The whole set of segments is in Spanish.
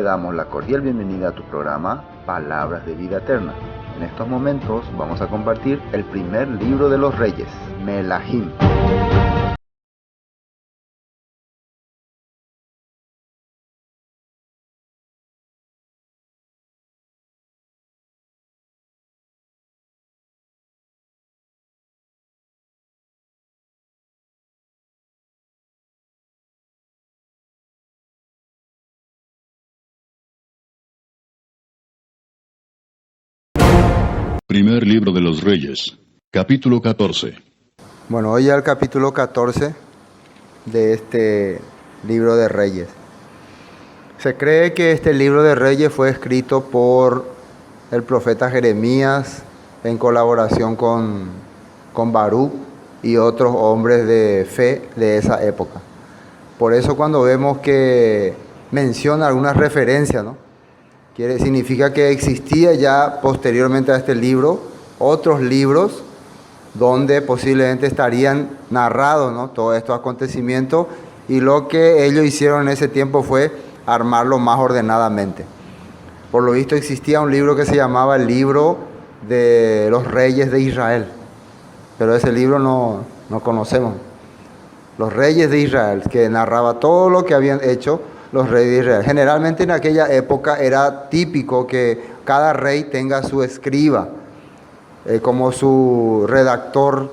damos la cordial bienvenida a tu programa Palabras de Vida Eterna. En estos momentos vamos a compartir el primer libro de los Reyes, Melahim. Primer libro de los Reyes, capítulo 14. Bueno, hoy ya el capítulo 14 de este libro de Reyes. Se cree que este libro de Reyes fue escrito por el profeta Jeremías en colaboración con Baruch y otros hombres de fe de esa época. Por eso cuando vemos que menciona algunas referencias, ¿no? Significa que existía ya posteriormente a este libro otros libros donde posiblemente estarían narrados, ¿no?, todos estos acontecimientos, y lo que ellos hicieron en ese tiempo fue armarlo más ordenadamente. Por lo visto existía un libro que se llamaba el libro de los Reyes de Israel, pero ese libro no conocemos. Los Reyes de Israel, que narraba todo lo que habían hecho los reyes de Israel. Generalmente en aquella época era típico que cada rey tenga su escriba, como su redactor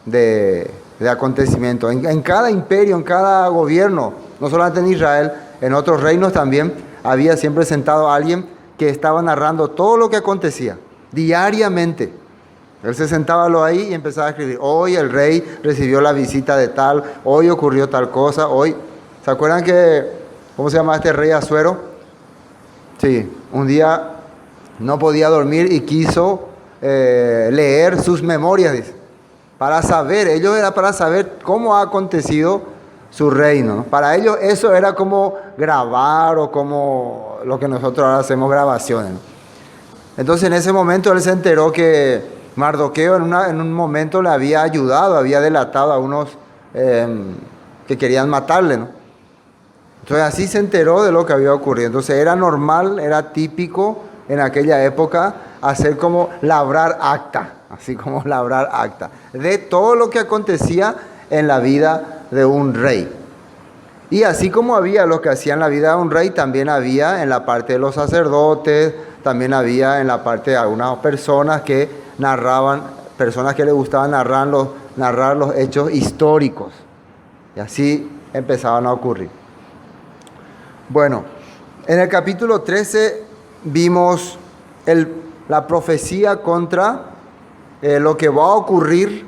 de acontecimientos. En cada imperio, en cada gobierno, no solamente en Israel, en otros reinos también, había siempre sentado a alguien que estaba narrando todo lo que acontecía, diariamente. Él se sentaba ahí y empezaba a escribir. Hoy el rey recibió la visita de tal, hoy ocurrió tal cosa, hoy... ¿Se acuerdan cómo se llama este rey Asuero? Sí, un día no podía dormir y quiso leer sus memorias, dice, para saber, ellos era para saber cómo ha acontecido su reino, ¿no? Para ellos eso era como grabar o como lo que nosotros ahora hacemos grabaciones, ¿no? Entonces en ese momento él se enteró que Mardoqueo en un momento le había ayudado, había delatado a unos que querían matarle, ¿no? Entonces así se enteró de lo que había ocurrido. Entonces era normal, era típico en aquella época hacer como labrar acta, así como labrar acta, de todo lo que acontecía en la vida de un rey. Y así como había lo que hacía en la vida de un rey, también había en la parte de los sacerdotes, también había en la parte de algunas personas que narraban, personas que les gustaba narrar los hechos históricos. Y así empezaban a ocurrir. Bueno, en el capítulo 13 vimos la profecía contra lo que va a ocurrir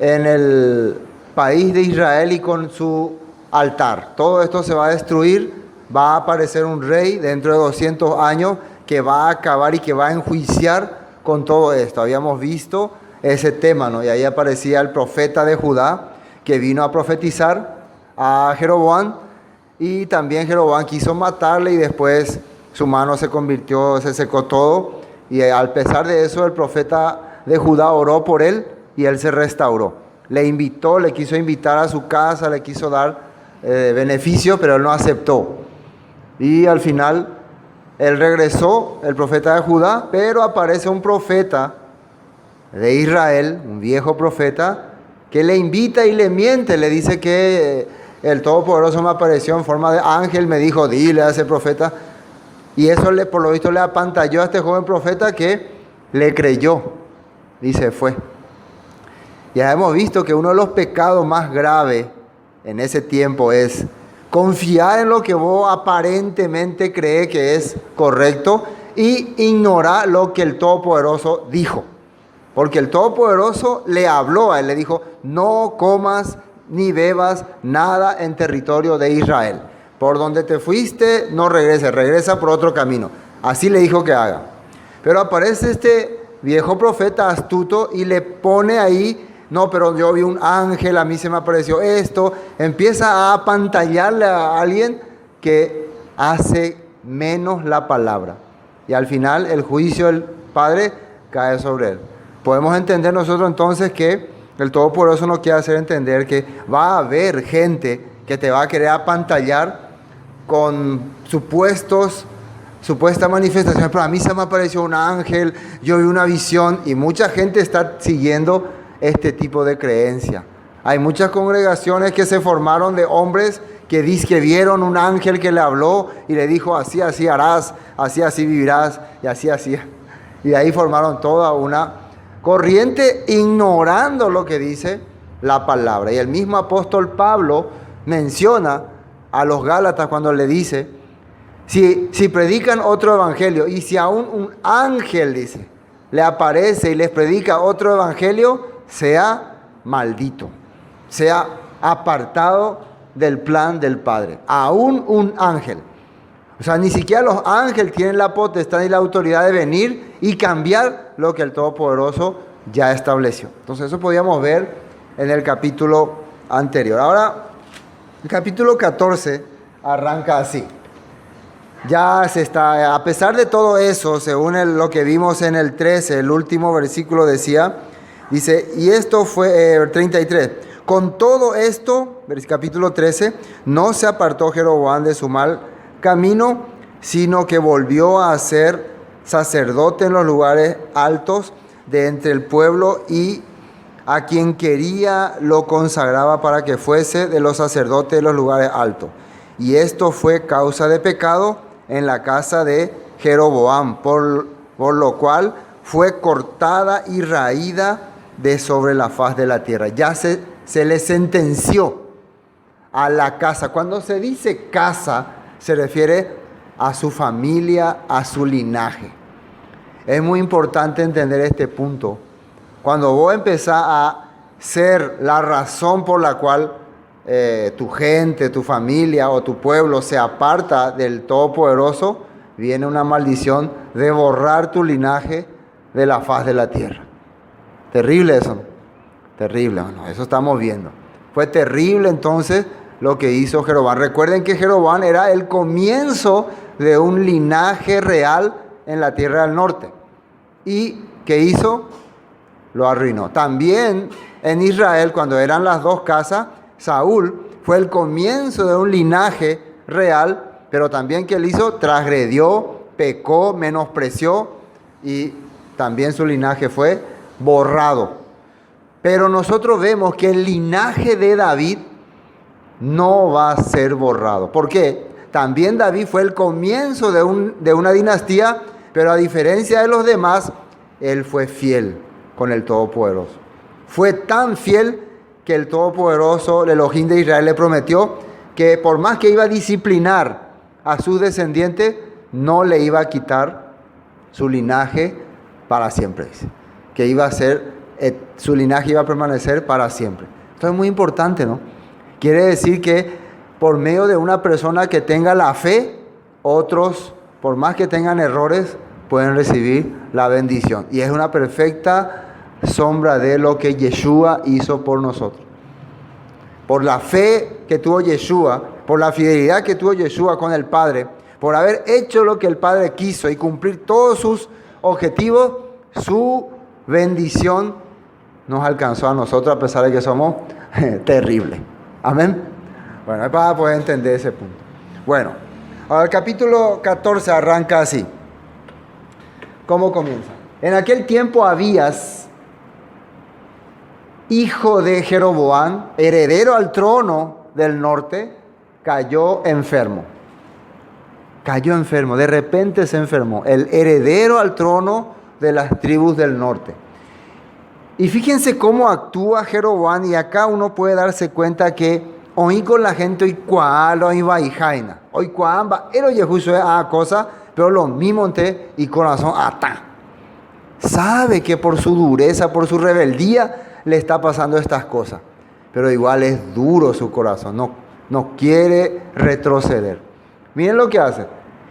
en el país de Israel y con su altar. Todo esto se va a destruir, va a aparecer un rey dentro de 200 años que va a acabar y que va a enjuiciar con todo esto. Habíamos visto ese tema, ¿no? Y ahí aparecía el profeta de Judá que vino a profetizar a Jeroboam. Y también Jeroboam quiso matarle y después su mano se secó todo. Y al pesar de eso, el profeta de Judá oró por él y él se restauró. Le quiso invitar a su casa, le quiso dar beneficio, pero él no aceptó. Y al final, él regresó, el profeta de Judá, pero aparece un profeta de Israel, un viejo profeta, que le invita y le miente, le dice que... El Todopoderoso me apareció en forma de ángel, me dijo, dile a ese profeta. Y eso por lo visto le apantalló a este joven profeta que le creyó y se fue. Ya hemos visto que uno de los pecados más graves en ese tiempo es confiar en lo que vos aparentemente crees que es correcto y ignorar lo que el Todopoderoso dijo. Porque el Todopoderoso le habló a él, le dijo, no comas ni bebas nada en territorio de Israel. Por donde te fuiste, no regreses, regresa por otro camino. Así le dijo que haga. Pero aparece este viejo profeta astuto y le pone ahí, no, pero yo vi un ángel, a mí se me apareció esto. Empieza a apantallarle a alguien que hace menos la palabra. Y al final el juicio del Padre cae sobre él. Podemos entender nosotros entonces que el Todopoderoso nos quiere hacer entender que va a haber gente que te va a querer apantallar con supuestos supuesta manifestación, pero a mí se me apareció un ángel, yo vi una visión, y mucha gente está siguiendo este tipo de creencia. Hay muchas congregaciones que se formaron de hombres que dicen que vieron un ángel que le habló y le dijo así, así harás, así vivirás, y así, así. Y de ahí formaron toda una corriente ignorando lo que dice la palabra. Y el mismo apóstol Pablo menciona a los Gálatas cuando le dice, si predican otro evangelio, y si aún un ángel, dice, le aparece y les predica otro evangelio, sea maldito, sea apartado del plan del Padre. Aún un ángel. O sea, ni siquiera los ángeles tienen la potestad y la autoridad de venir y cambiar lo que el Todopoderoso ya estableció. Entonces eso podíamos ver en el capítulo anterior. Ahora, el capítulo 14 arranca así. Ya se está, a pesar de todo eso, según lo que vimos en el 13, el último versículo dice, y esto fue 33. Con todo esto, capítulo 13, no se apartó Jeroboam de su mal camino, sino que volvió a ser sacerdote en los lugares altos de entre el pueblo, y a quien quería lo consagraba para que fuese de los sacerdotes de los lugares altos. Y esto fue causa de pecado en la casa de Jeroboam, por lo cual fue cortada y raída de sobre la faz de la tierra. Ya se le sentenció a la casa. Cuando se dice casa, se refiere a su familia, a su linaje. Es muy importante entender este punto. Cuando vos empezás a ser la razón por la cual tu gente, tu familia o tu pueblo se aparta del Todopoderoso, viene una maldición de borrar tu linaje de la faz de la tierra. Terrible eso, ¿no? Terrible, bueno, eso estamos viendo. Fue terrible entonces lo que hizo Jeroboam. Recuerden que Jeroboam era el comienzo de un linaje real en la tierra del norte. ¿Y qué hizo? Lo arruinó. También en Israel, cuando eran las dos casas, Saúl fue el comienzo de un linaje real, pero también que él hizo, transgredió, pecó, menospreció, y también su linaje fue borrado. Pero nosotros vemos que el linaje de David no va a ser borrado. ¿Por qué? También David fue el comienzo de una dinastía, pero a diferencia de los demás, él fue fiel con el Todopoderoso. Fue tan fiel que el Todopoderoso, el Elohim de Israel, le prometió que por más que iba a disciplinar a sus descendientes, no le iba a quitar su linaje para siempre. Dice. Que iba a ser, su linaje iba a permanecer para siempre. Esto es muy importante, ¿no? Quiere decir que por medio de una persona que tenga la fe, otros, por más que tengan errores, pueden recibir la bendición. Y es una perfecta sombra de lo que Yeshua hizo por nosotros. Por la fe que tuvo Yeshua, por la fidelidad que tuvo Yeshua con el Padre, por haber hecho lo que el Padre quiso y cumplir todos sus objetivos, su bendición nos alcanzó a nosotros a pesar de que somos terribles. Amén. Bueno, para poder entender ese punto. Bueno, ahora el capítulo 14 arranca así. ¿Cómo comienza? En aquel tiempo Abías, hijo de Jeroboam, heredero al trono del norte, cayó enfermo. Cayó enfermo, de repente se enfermó. El heredero al trono de las tribus del norte. Y fíjense cómo actúa Jeroboam, y acá uno puede darse cuenta que hoy con la gente hoy cual hoy va y jaina. Hoy cual va, pero Yehushua a cosa, pero lo mismo te y corazón ata. Sabe que por su dureza, por su rebeldía, le está pasando estas cosas. Pero igual es duro su corazón, no quiere retroceder. Miren lo que hace.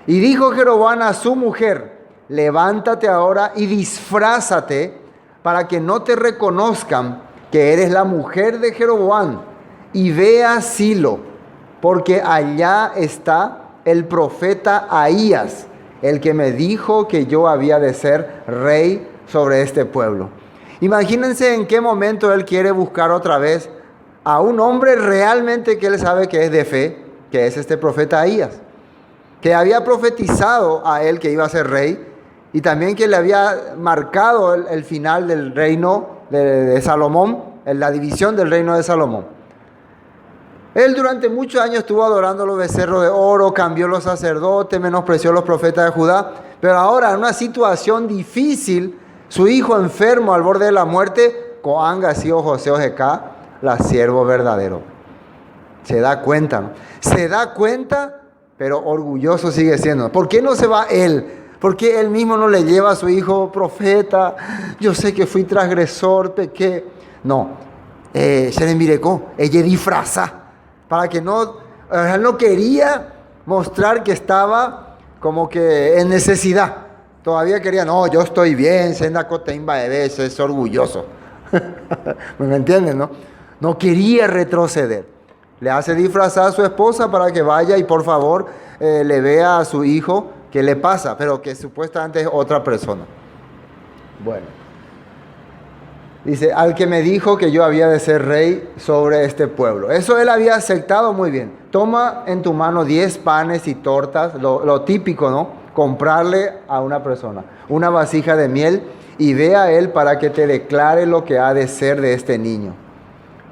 Y dijo Jeroboam a su mujer: levántate ahora y disfrázate para que no te reconozcan que eres la mujer de Jeroboam, y ve a Silo, porque allá está el profeta Ahías, el que me dijo que yo había de ser rey sobre este pueblo. Imagínense en qué momento él quiere buscar otra vez a un hombre realmente que él sabe que es de fe, que es este profeta Ahías. que había profetizado a él que iba a ser rey, y también que le había marcado el final del reino de Salomón, en la división del reino de Salomón. Él durante muchos años estuvo adorando los becerros de oro, cambió los sacerdotes, menospreció los profetas de Judá, pero ahora en una situación difícil, su hijo enfermo al borde de la muerte, Coanga sido José Ojecá, la siervo verdadero. Se da cuenta, ¿no? Se da cuenta, pero orgulloso sigue siendo. ¿Por qué no se va él? ¿Por qué él mismo no le lleva a su hijo profeta? Yo sé que fui transgresor, pequé. No, se le mirecó, ella disfraza, para que no, él no quería mostrar que estaba como que en necesidad. Todavía quería, no, yo estoy bien, senda coteimba de veces, es orgulloso. ¿Me entienden, no? No quería retroceder. Le hace disfrazar a su esposa para que vaya y por favor le vea a su hijo qué le pasa, pero que supuestamente es otra persona. Bueno, dice, al que me dijo que yo había de ser rey sobre este pueblo. Eso él había aceptado muy bien. Toma en tu mano 10 panes y tortas, lo típico, ¿no? Comprarle a una persona una vasija de miel y ve a él para que te declare lo que ha de ser de este niño.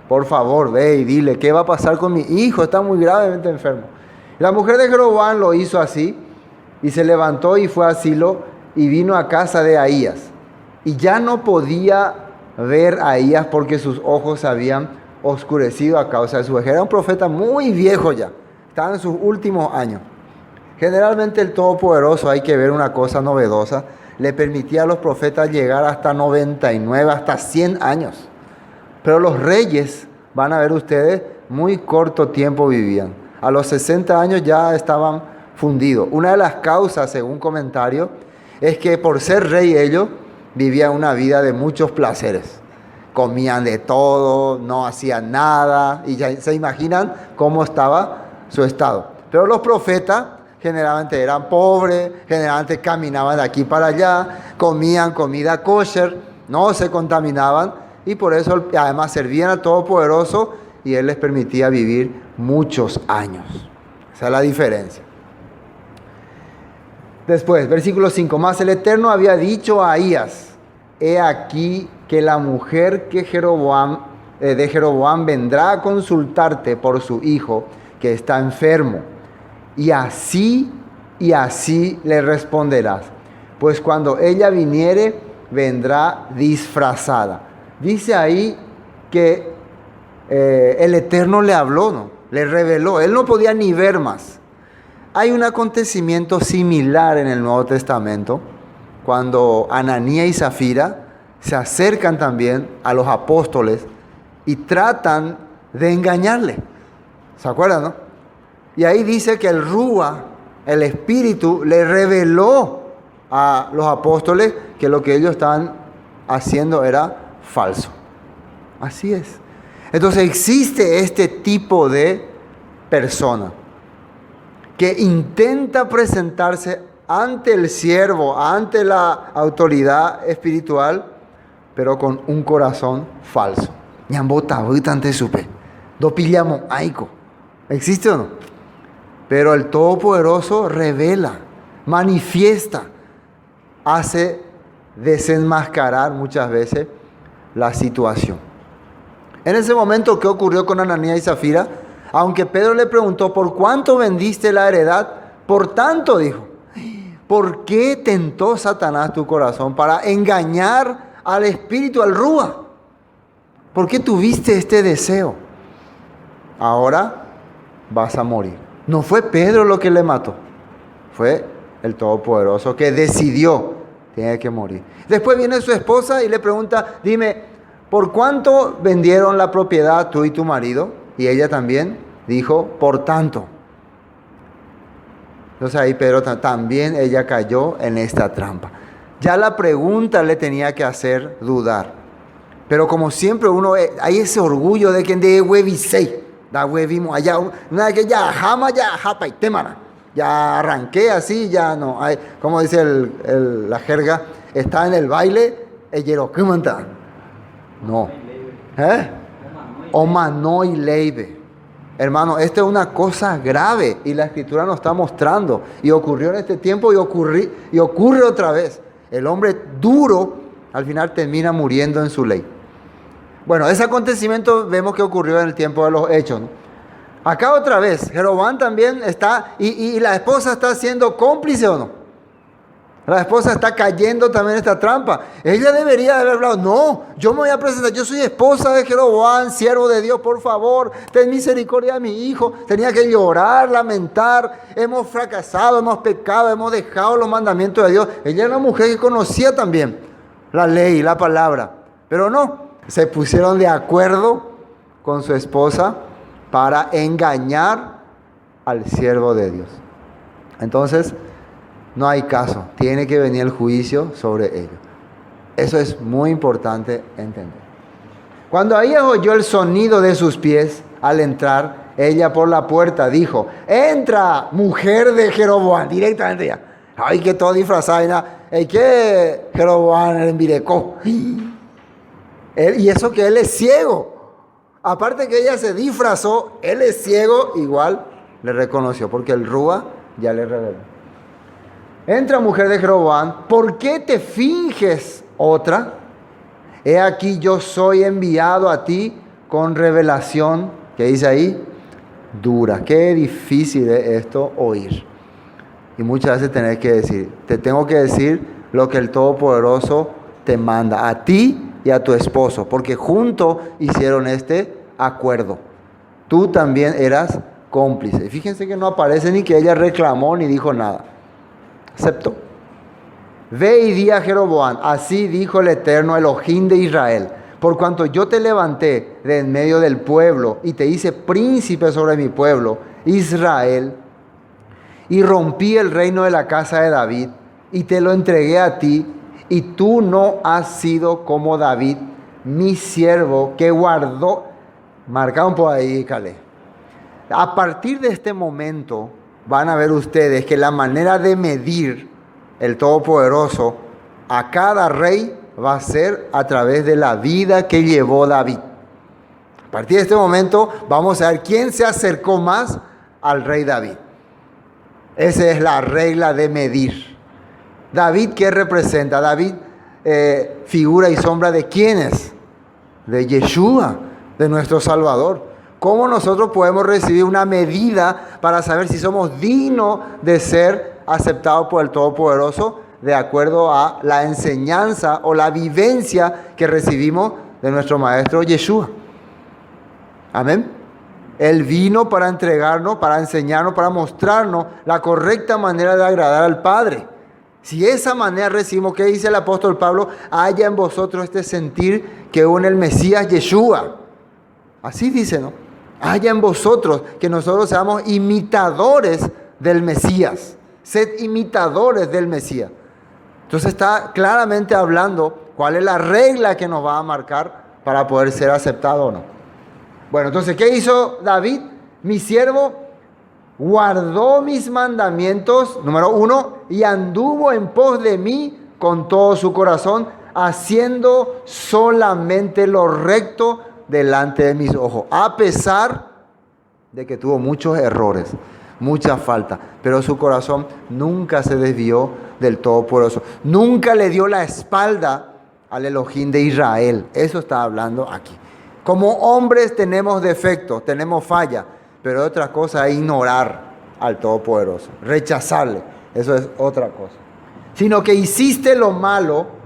Por favor, ve y dile, ¿qué va a pasar con mi hijo? Está muy gravemente enfermo. La mujer de Jeroboam lo hizo así, y se levantó y fue a Silo, y vino a casa de Ahías. Y ya no podía ver a Ahías porque sus ojos se habían oscurecido a causa de su vejez. Era un profeta muy viejo ya, estaba en sus últimos años. Generalmente el Todopoderoso, hay que ver una cosa novedosa, le permitía a los profetas llegar hasta 99, hasta 100 años. Pero los reyes, van a ver ustedes, muy corto tiempo vivían. A los 60 años ya estaban fundidos. Una de las causas, según comentario, es que por ser rey ellos vivían una vida de muchos placeres. Comían de todo, no hacían nada, y ya se imaginan cómo estaba su estado. Pero los profetas generalmente eran pobres, generalmente caminaban de aquí para allá, comían comida kosher, no se contaminaban, y por eso además servían al Todopoderoso y Él les permitía vivir muchos años. Esa es la diferencia. Después, versículo 5. Más el Eterno había dicho a Ahías, he aquí que la mujer de Jeroboam vendrá a consultarte por su hijo que está enfermo. Y así le responderás. Pues cuando ella viniere, vendrá disfrazada. Dice ahí que el Eterno le habló, ¿no? Le reveló. Él no podía ni ver más. Hay un acontecimiento similar en el Nuevo Testamento, cuando Ananías y Zafira se acercan también a los apóstoles y tratan de engañarle. ¿Se acuerdan, no? Y ahí dice que el Rúa, el Espíritu, le reveló a los apóstoles que lo que ellos estaban haciendo era falso. Así es. Entonces existe este tipo de persona que intenta presentarse ante el siervo, ante la autoridad espiritual, pero con un corazón falso. ¿Existe o no? Pero el Todopoderoso revela, manifiesta, hace desenmascarar muchas veces la situación. En ese momento, ¿qué ocurrió con Ananías y Zafira? Aunque Pedro le preguntó, ¿por cuánto vendiste la heredad? Por tanto, dijo. ¿Por qué tentó Satanás tu corazón para engañar al espíritu, al Rúa? ¿Por qué tuviste este deseo? Ahora vas a morir. No fue Pedro lo que le mató, fue el Todopoderoso que decidió, tiene que morir. Después viene su esposa y le pregunta, dime, ¿por cuánto vendieron la propiedad tú y tu marido? Y ella también dijo, por tanto. Entonces ahí Pedro también, ella cayó en esta trampa. Ya la pregunta le tenía que hacer dudar. Pero como siempre hay ese orgullo de que de huevisei, da huevimo allá, una vez que ya jama ya japa y temana. Ya arranqué así, ya no hay, como dice la jerga, está en el baile, ellero, ¿qué manta? No. ¿Eh? Omanoi leibe. Hermano, esto es una cosa grave y la Escritura nos está mostrando. Y ocurrió en este tiempo y ocurre otra vez. El hombre duro al final termina muriendo en su ley. Bueno, ese acontecimiento vemos que ocurrió en el tiempo de los Hechos, ¿no? Acá otra vez, Jeroboam también está, y la esposa está siendo cómplice o no. La esposa está cayendo también en esta trampa. Ella debería haber hablado, no, yo me voy a presentar, yo soy esposa de Jeroboam, siervo de Dios, por favor, ten misericordia de mi hijo. Tenía que llorar, lamentar, hemos fracasado, hemos pecado, hemos dejado los mandamientos de Dios. Ella era una mujer que conocía también la ley, la palabra, pero no, se pusieron de acuerdo con su esposa para engañar al siervo de Dios. Entonces, no hay caso, tiene que venir el juicio sobre ellos. Eso es muy importante entender. Cuando ella oyó el sonido de sus pies al entrar, ella por la puerta dijo, entra, mujer de Jeroboam, directamente ya. Ay, que todo disfrazado, ¿y qué Jeroboam el envirecó? Y eso que él es ciego. Aparte que ella se disfrazó, él es ciego, igual le reconoció, porque el Rúa ya le reveló. Entra, mujer de Jeroboam, ¿por qué te finges otra? He aquí yo soy enviado a ti con revelación, ¿qué dice ahí? Dura. Qué difícil es esto oír. Y muchas veces tenés que decir, te tengo que decir lo que el Todopoderoso te manda, a ti y a tu esposo, porque juntos hicieron este acuerdo. Tú también eras cómplice. Y fíjense que no aparece ni que ella reclamó ni dijo nada. Aceptó. Ve y di a Jeroboam, así dijo el Eterno Elohim de Israel, por cuanto yo te levanté de en medio del pueblo y te hice príncipe sobre mi pueblo, Israel, y rompí el reino de la casa de David y te lo entregué a ti, y tú no has sido como David, mi siervo, que guardó. Marca un poco ahí, Calé. A partir de este momento van a ver ustedes que la manera de medir el Todopoderoso a cada rey va a ser a través de la vida que llevó David. A partir de este momento vamos a ver quién se acercó más al rey David. Esa es la regla de medir. David, ¿qué representa? David, figura y sombra de quién es? De Yeshua, de nuestro Salvador. ¿Cómo nosotros podemos recibir una medida para saber si somos dignos de ser aceptados por el Todopoderoso de acuerdo a la enseñanza o la vivencia que recibimos de nuestro Maestro Yeshua? Amén. Él vino para entregarnos, para enseñarnos, para mostrarnos la correcta manera de agradar al Padre. Si esa manera recibimos, ¿qué dice el apóstol Pablo? Haya en vosotros este sentir que une el Mesías Yeshua. Así dice, ¿no? Haya en vosotros que nosotros seamos imitadores del Mesías. Sed imitadores del Mesías. Entonces está claramente hablando cuál es la regla que nos va a marcar para poder ser aceptado o no. Bueno, entonces, ¿qué hizo David? Mi siervo guardó mis mandamientos, número 1, y anduvo en pos de mí con todo su corazón, haciendo solamente lo recto delante de mis ojos, a pesar de que tuvo muchos errores, mucha falta, pero su corazón nunca se desvió del Todopoderoso, nunca le dio la espalda al Elohim de Israel. Eso está hablando aquí. Como hombres tenemos defectos, tenemos falla, pero otra cosa es ignorar al Todopoderoso, rechazarle. Eso es otra cosa. Sino que hiciste lo malo,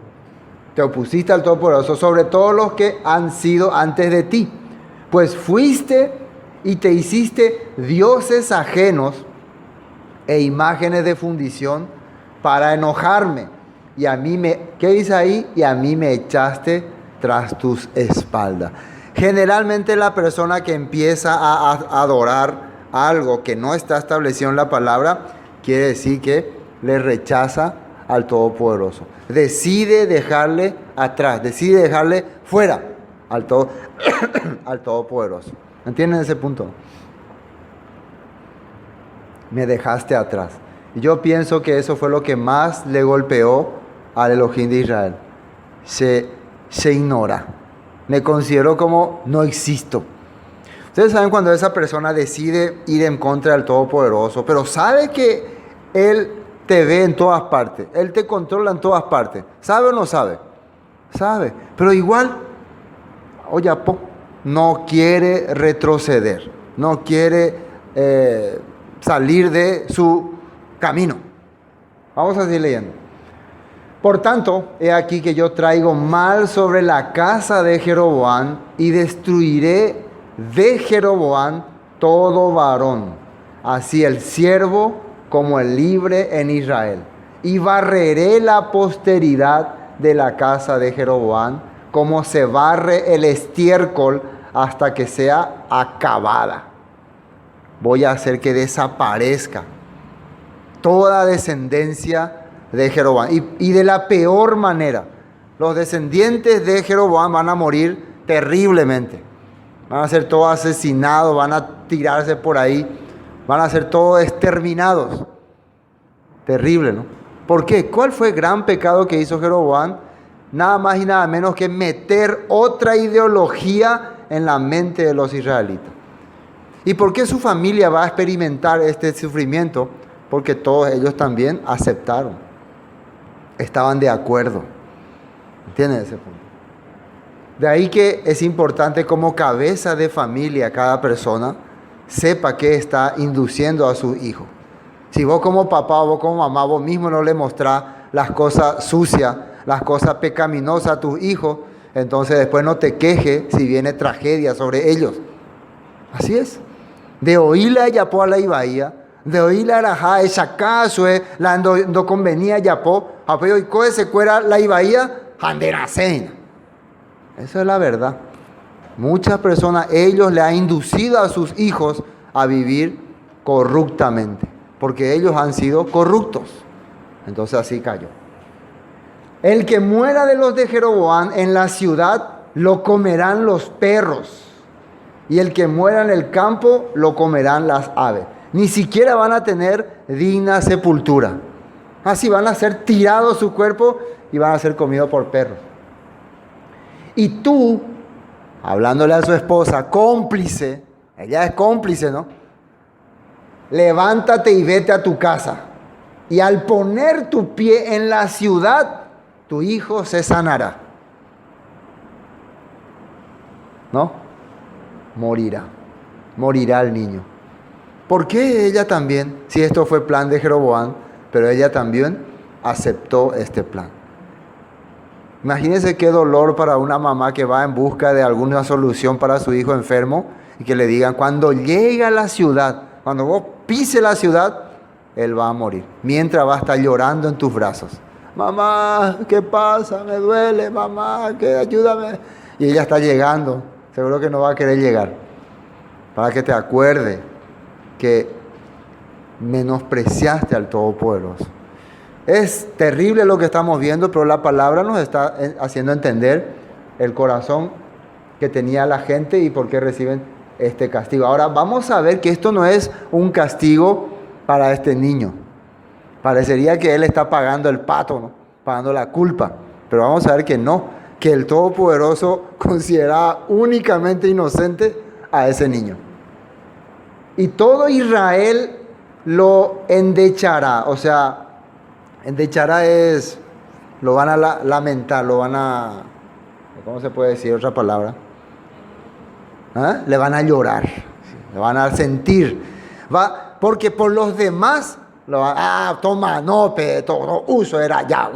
te opusiste al Todopoderoso sobre todos los que han sido antes de ti. Pues fuiste y te hiciste dioses ajenos e imágenes de fundición para enojarme. Y a mí ¿qué dice ahí? Y a mí me echaste tras tus espaldas. Generalmente la persona que empieza a adorar algo que no está establecido en la palabra, quiere decir que le rechaza al Todopoderoso. Decide dejarle atrás, decide dejarle fuera al Todopoderoso. ¿Entienden ese punto? Me dejaste atrás. Y yo pienso que eso fue lo que más le golpeó al Elohim de Israel. Se ignora. Me considero como no existo. Ustedes saben cuando esa persona decide ir en contra del Todopoderoso, pero sabe que Él te ve en todas partes, Él te controla en todas partes. ¿Sabe o no sabe? Sabe, pero igual, Oyapo no quiere retroceder, no quiere salir de su camino. Vamos a seguir leyendo. Por tanto, he aquí que yo traigo mal sobre la casa de Jeroboam y destruiré de Jeroboam todo varón, así el siervo como el libre en Israel. Y barreré la posteridad de la casa de Jeroboam como se barre el estiércol hasta que sea acabada. Voy a hacer que desaparezca toda descendencia de Jeroboam. Y de la peor manera. Los descendientes de Jeroboam van a morir terriblemente. Van a ser todos asesinados, van a tirarse por ahí, van a ser todos exterminados. Terrible, ¿no? ¿Por qué? ¿Cuál fue el gran pecado que hizo Jeroboam? Nada más y nada menos que meter otra ideología en la mente de los israelitas. ¿Y por qué su familia va a experimentar este sufrimiento? Porque todos ellos también aceptaron. Estaban de acuerdo. ¿Entienden ese punto? De ahí que es importante como cabeza de familia cada persona sepa qué está induciendo a su hijo. Si vos como papá o vos como mamá, vos mismo no le mostrás las cosas sucias, las cosas pecaminosas a tus hijos, entonces después no te quejes si viene tragedia sobre ellos. Así es. De oírle a Yapó a la Ibaía, de oírle a Arajá, esa caso es la no convenía Yapó, apoyo y coge se cuera la Ibaía, Handerasein. Esa es la verdad. Muchas personas, ellos le han inducido a sus hijos a vivir corruptamente, porque ellos han sido corruptos. Entonces así cayó. El que muera de los de Jeroboam en la ciudad, lo comerán los perros. Y el que muera en el campo, lo comerán las aves. Ni siquiera van a tener digna sepultura. Así van a ser tirados su cuerpo y van a ser comidos por perros. Y tú, hablándole a su esposa, cómplice, ella es cómplice, ¿no? Levántate y vete a tu casa. Y al poner tu pie en la ciudad, tu hijo se sanará. ¿No? Morirá el niño. ¿Por qué ella también? Si esto fue plan de Jeroboam, pero ella también aceptó este plan. Imagínense qué dolor para una mamá que va en busca de alguna solución para su hijo enfermo y que le digan, cuando llegue a la ciudad, cuando vos pise la ciudad, él va a morir. Mientras va a estar llorando en tus brazos. Mamá, ¿qué pasa? Me duele, mamá, ayúdame. Y ella está llegando. Seguro que no va a querer llegar. Para que te acuerde que menospreciaste al Todopoderoso. Es terrible lo que estamos viendo, pero la palabra nos está haciendo entender el corazón que tenía la gente y por qué reciben este castigo. Ahora vamos a ver que esto no es un castigo para este niño. Parecería que él está pagando el pato, ¿no? Pagando la culpa. Pero vamos a ver que no, que el Todopoderoso consideraba únicamente inocente a ese niño. Y todo Israel lo endechará, o sea, endechará es, lo van a lamentar, lo van a, ¿cómo se puede decir otra palabra? ¿Ah? Le van a llorar, le van a sentir, porque por los demás, toma, no, todo uso era ya,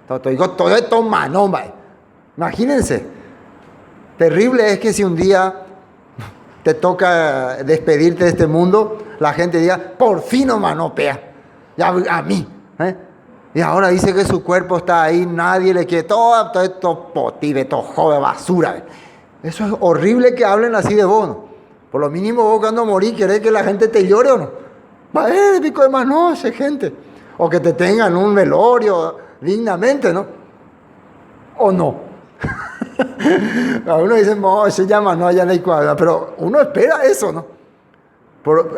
todo esto, no, imagínense, terrible es que si un día te toca despedirte de este mundo, la gente diga, por fin no manopea, ya a mí. Y ahora dice que su cuerpo está ahí, nadie le quiere, todo esto potive, todo joven, basura. Eso es horrible que hablen así de vos, ¿no? Por lo mínimo vos cuando morís querés que la gente te llore o no. Va a ver, pico de mano, esa gente. O que te tengan un velorio dignamente, ¿no? O no. A uno dice, no, se llama, no, allá no hay cuadra, pero uno espera eso, ¿no?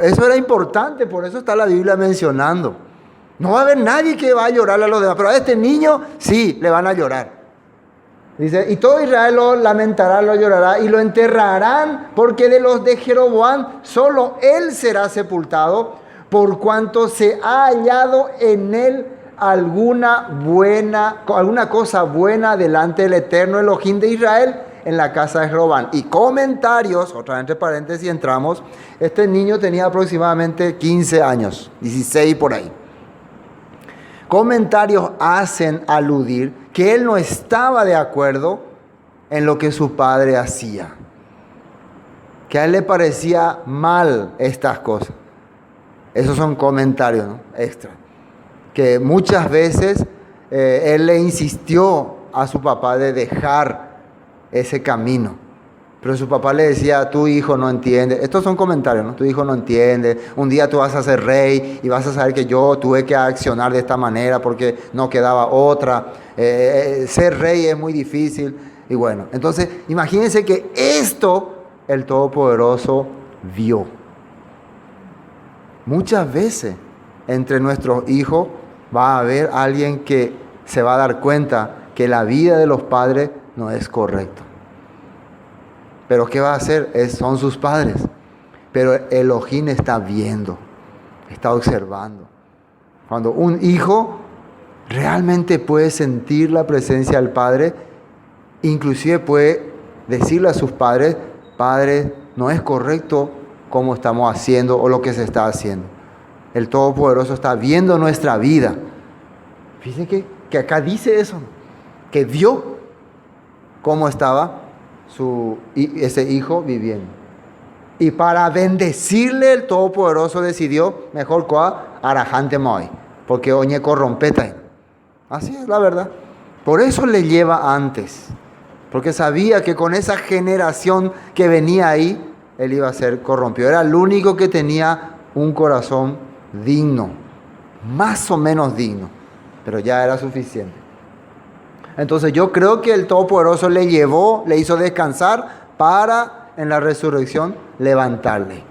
Eso era importante, por eso está la Biblia mencionando. No va a haber nadie que va a llorarle a los demás, pero a este niño sí le van a llorar. Dice, y todo Israel lo lamentará, lo llorará y lo enterrarán, porque de los de Jeroboam solo él será sepultado, por cuanto se ha hallado en él alguna cosa buena delante del eterno Elohim de Israel en la casa de Jeroboam. Y comentarios, otra vez entre paréntesis entramos, este niño tenía aproximadamente 15 años, 16 por ahí. Comentarios hacen aludir que él no estaba de acuerdo en lo que su padre hacía, que a él le parecía mal estas cosas. Esos son comentarios, ¿no? Extra. Que muchas veces él le insistió a su papá de dejar ese camino. Pero su papá le decía, tu hijo no entiende. Estos son comentarios, ¿no? Tu hijo no entiende. Un día tú vas a ser rey y vas a saber que yo tuve que accionar de esta manera porque no quedaba otra. Ser rey es muy difícil. Y bueno, entonces imagínense que esto el Todopoderoso vio. Muchas veces entre nuestros hijos va a haber alguien que se va a dar cuenta que la vida de los padres no es correcta. Pero ¿qué va a hacer? Son sus padres. Pero Elohim está viendo, está observando. Cuando un hijo realmente puede sentir la presencia del padre, inclusive puede decirle a sus padres, padre, no es correcto cómo estamos haciendo o lo que se está haciendo. El Todopoderoso está viendo nuestra vida. Fíjense que acá dice eso, que vio cómo estaba ese hijo viviendo. Y para bendecirle, el Todopoderoso decidió, mejor coa arajante moi, porque oñe corrompeta. Así es la verdad. Por eso le lleva antes, porque sabía que con esa generación que venía ahí, él iba a ser corrompido. Era el único que tenía un corazón digno, más o menos digno, pero ya era suficiente. Entonces yo creo que el Todopoderoso le llevó, le hizo descansar para en la resurrección levantarle,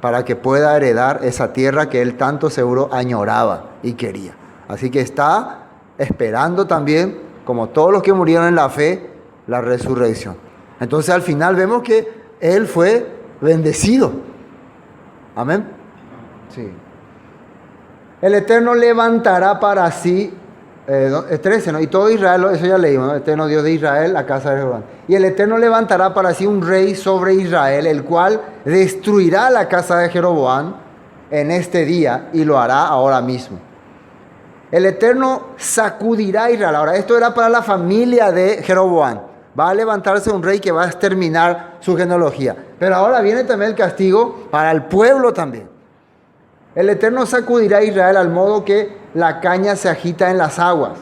para que pueda heredar esa tierra que él tanto seguro añoraba y quería. Así que está esperando también, como todos los que murieron en la fe, la resurrección. Entonces al final vemos que él fue bendecido. Amén. Sí. El Eterno levantará para sí 13, ¿no? Y todo Israel, eso ya leímos, ¿no? Eterno Dios de Israel, la casa de Jehová. Y el Eterno levantará para sí un rey sobre Israel, el cual destruirá la casa de Jeroboam en este día y lo hará ahora mismo. El Eterno sacudirá a Israel. Ahora, esto era para la familia de Jeroboam. Va a levantarse un rey que va a exterminar su genealogía. Pero ahora viene también el castigo para el pueblo también. El Eterno sacudirá a Israel al modo que la caña se agita en las aguas.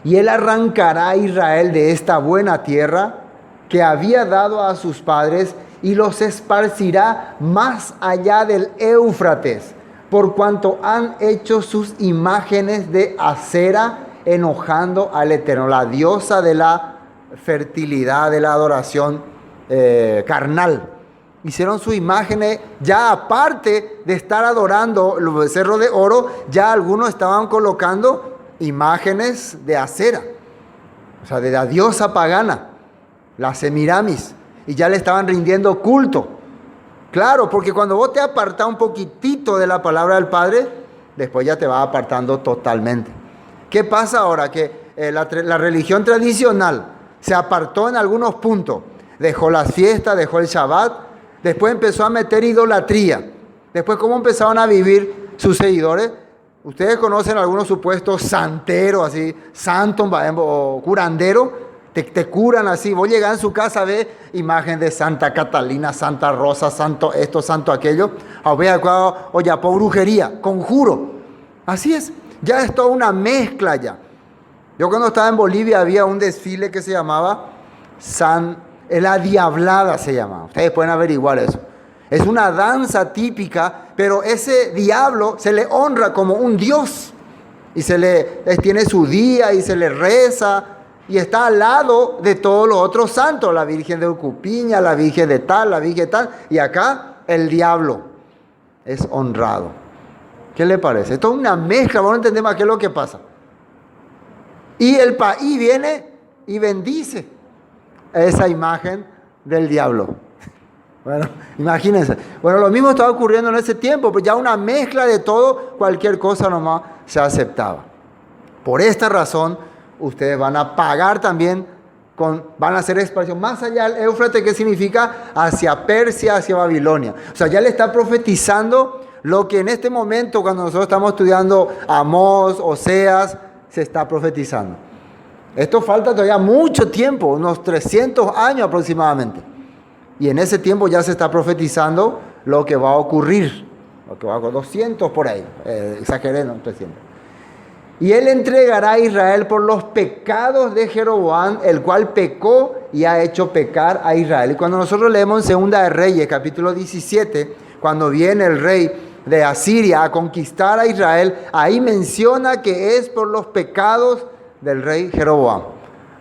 Y él arrancará a Israel de esta buena tierra que había dado a sus padres y los esparcirá más allá del Éufrates, por cuanto han hecho sus imágenes de acera enojando al Eterno, la diosa de la fertilidad, de la adoración carnal. Hicieron sus imágenes, ya aparte de estar adorando los becerros de oro, ya algunos estaban colocando imágenes de acera, o sea, de la diosa pagana, la Semiramis, y ya le estaban rindiendo culto. Claro, porque cuando vos te apartás un poquitito de la palabra del Padre, después ya te vas apartando totalmente. ¿Qué pasa ahora? Que la religión tradicional se apartó en algunos puntos, dejó las fiestas, dejó el Shabbat. Después empezó a meter idolatría. Después, ¿cómo empezaron a vivir sus seguidores? Ustedes conocen algunos supuestos santeros, así, santo o curandero, te curan así. Vos llegás en su casa, ves imagen de Santa Catalina, Santa Rosa, santo esto, santo aquello. Oye, por brujería, conjuro. Así es, ya es toda una mezcla ya. Yo cuando estaba en Bolivia había un desfile que se llamaba la Diablada se llama. Ustedes pueden averiguar eso. Es una danza típica, pero ese diablo se le honra como un dios. Y tiene su día y se le reza. Y está al lado de todos los otros santos. La Virgen de Ucupiña, la Virgen de tal, la Virgen de tal. Y acá el diablo es honrado. ¿Qué le parece? Esto es una mezcla. Vamos a entender más qué es lo que pasa. Y el país viene y bendice esa imagen del diablo. Bueno, imagínense. Bueno, lo mismo estaba ocurriendo en ese tiempo, pues ya una mezcla de todo, cualquier cosa nomás se aceptaba. Por esta razón, ustedes van a pagar también, van a hacer expansión más allá del Éufrates, que significa hacia Persia, hacia Babilonia. O sea, ya le está profetizando lo que en este momento, cuando nosotros estamos estudiando Amós, Oseas, se está profetizando. Esto falta todavía mucho tiempo, unos 300 años aproximadamente. Y en ese tiempo ya se está profetizando lo que va a ocurrir. Lo que va a ocurrir, 200 por ahí, exageré, no, 300. Y él entregará a Israel por los pecados de Jeroboam, el cual pecó y ha hecho pecar a Israel. Y cuando nosotros leemos en 2 de Reyes, capítulo 17, cuando viene el rey de Asiria a conquistar a Israel, ahí menciona que es por los pecados del rey Jeroboam.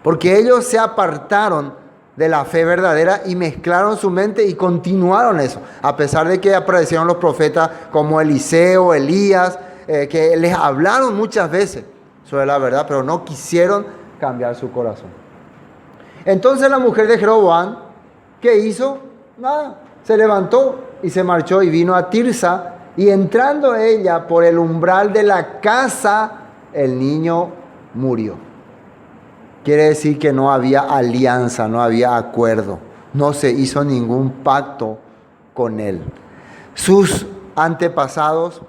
Porque ellos se apartaron de la fe verdadera y mezclaron su mente y continuaron eso. A pesar de que aparecieron los profetas como Eliseo, Elías, que les hablaron muchas veces sobre la verdad, pero no quisieron cambiar su corazón. Entonces la mujer de Jeroboam, ¿qué hizo? Nada, se levantó y se marchó y vino a Tirsa, y entrando ella por el umbral de la casa, el niño murió. Quiere decir que no había alianza, no había acuerdo, no se hizo ningún pacto con él. Sus antepasados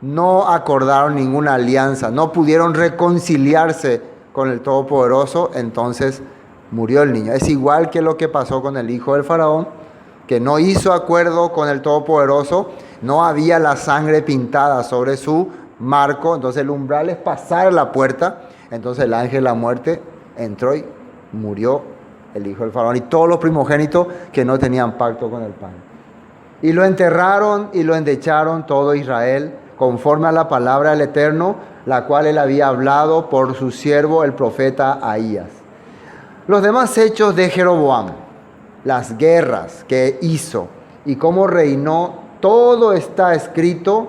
no acordaron ninguna alianza, no pudieron reconciliarse con el Todopoderoso, entonces murió el niño. Es igual que lo que pasó con el hijo del faraón, que no hizo acuerdo con el Todopoderoso, no había la sangre pintada sobre su marco, entonces el umbral es pasar la puerta, entonces el ángel de la muerte entró y murió el hijo del faraón y todos los primogénitos que no tenían pacto con el Padre. Y lo enterraron y lo endecharon todo Israel, conforme a la palabra del Eterno, la cual él había hablado por su siervo el profeta Ahías. Los demás hechos de Jeroboam, las guerras que hizo y cómo reinó, todo está escrito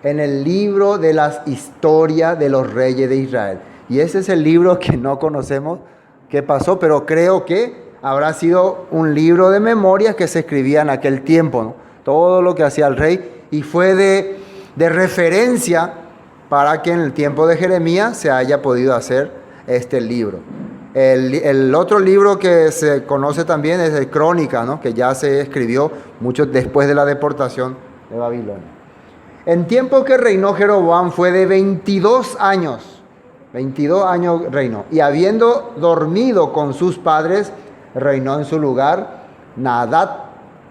en el libro de las historias de los reyes de Israel. Y ese es el libro que no conocemos qué pasó, pero creo que habrá sido un libro de memorias que se escribía en aquel tiempo, ¿no? Todo lo que hacía el rey, y fue de referencia para que en el tiempo de Jeremías se haya podido hacer este libro. El otro libro que se conoce también es el Crónica, ¿no? Que ya se escribió mucho después de la deportación de Babilonia. En tiempo que reinó Jeroboam fue de 22 años. 22 años reinó. Y habiendo dormido con sus padres, reinó en su lugar Nadab,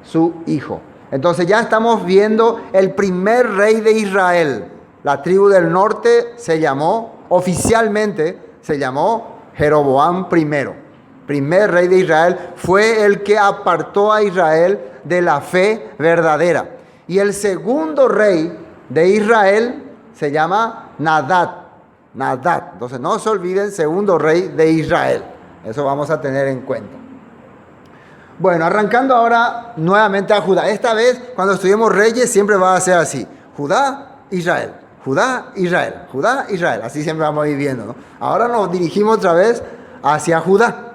su hijo. Entonces ya estamos viendo el primer rey de Israel. La tribu del norte oficialmente se llamó Jeroboam I. Primer rey de Israel, fue el que apartó a Israel de la fe verdadera. Y el segundo rey de Israel se llama Nadab. Entonces no se olviden, segundo rey de Israel. Eso vamos a tener en cuenta. Bueno, arrancando ahora nuevamente a Judá. Esta vez, cuando estudiemos reyes, siempre va a ser así. Judá, Israel. Judá, Israel. Judá, Israel. Así siempre vamos a ir viendo, ¿no? Ahora nos dirigimos otra vez hacia Judá.